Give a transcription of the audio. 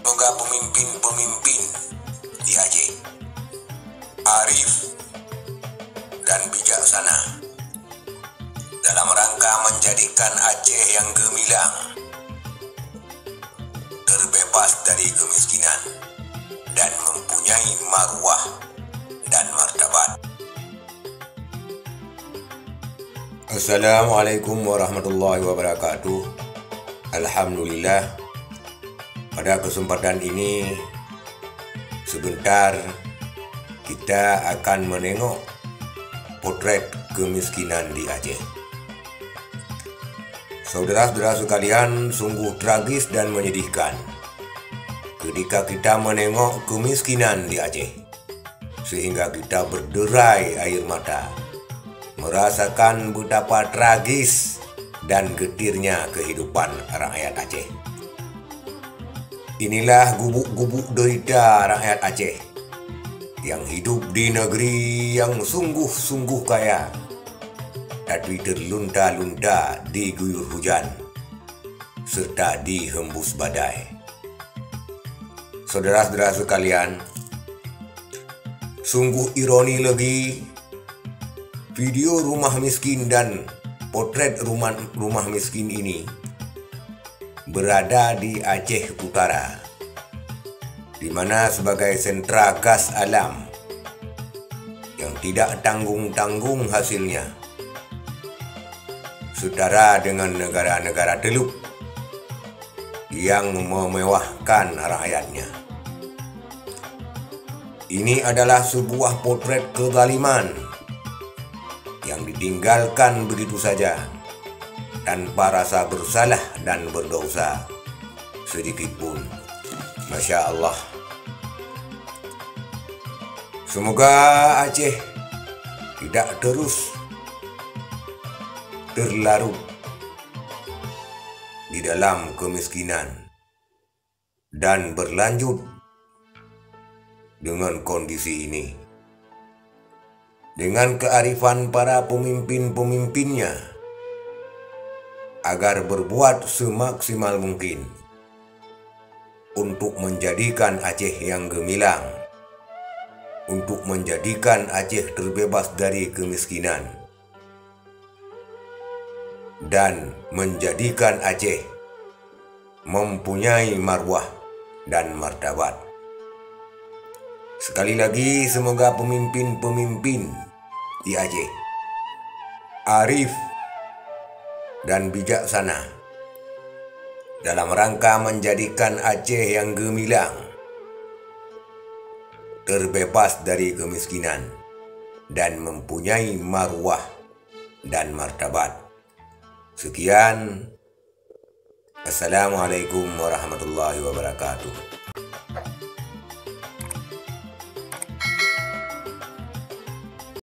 Semoga pemimpin-pemimpin di Aceh arif dan bijaksana dalam rangka menjadikan Aceh yang gemilang, terbebas dari kemiskinan, dan mempunyai marwah dan martabat. Assalamualaikum warahmatullahi wabarakatuh. Alhamdulillah, pada kesempatan ini sebentar kita akan menengok potret kemiskinan di Aceh. Saudara-saudara sekalian, sungguh tragis dan menyedihkan ketika kita menengok kemiskinan di Aceh, sehingga kita berderai air mata, merasakan betapa tragis dan getirnya kehidupan rakyat Aceh. Inilah gubuk-gubuk derita rakyat Aceh yang hidup di negeri yang sungguh-sungguh kaya, tapi terlunta-lunta diguyur hujan serta dihembus badai. Saudara-saudara sekalian, sungguh ironi lagi, video rumah miskin dan potret rumah miskin ini berada di Aceh Utara, di mana sebagai sentra gas alam yang tidak tanggung-tanggung hasilnya, setara dengan negara-negara Teluk yang memewahkan rakyatnya. Ini adalah sebuah potret kezaliman yang ditinggalkan begitu saja tanpa rasa bersalah dan berdosa sedikit pun. Masya Allah. Semoga Aceh tidak terus terlarut di dalam kemiskinan dan berlanjut dengan kondisi ini. Dengan kearifan para pemimpin-pemimpinnya agar berbuat semaksimal mungkin untuk menjadikan Aceh yang gemilang, untuk menjadikan Aceh terbebas dari kemiskinan, dan menjadikan Aceh mempunyai marwah dan martabat. Sekali lagi, semoga pemimpin-pemimpin di Aceh arif dan bijaksana dalam rangka menjadikan Aceh yang gemilang, terbebas dari kemiskinan, dan mempunyai marwah dan martabat. Sekian. Assalamualaikum warahmatullahi wabarakatuh.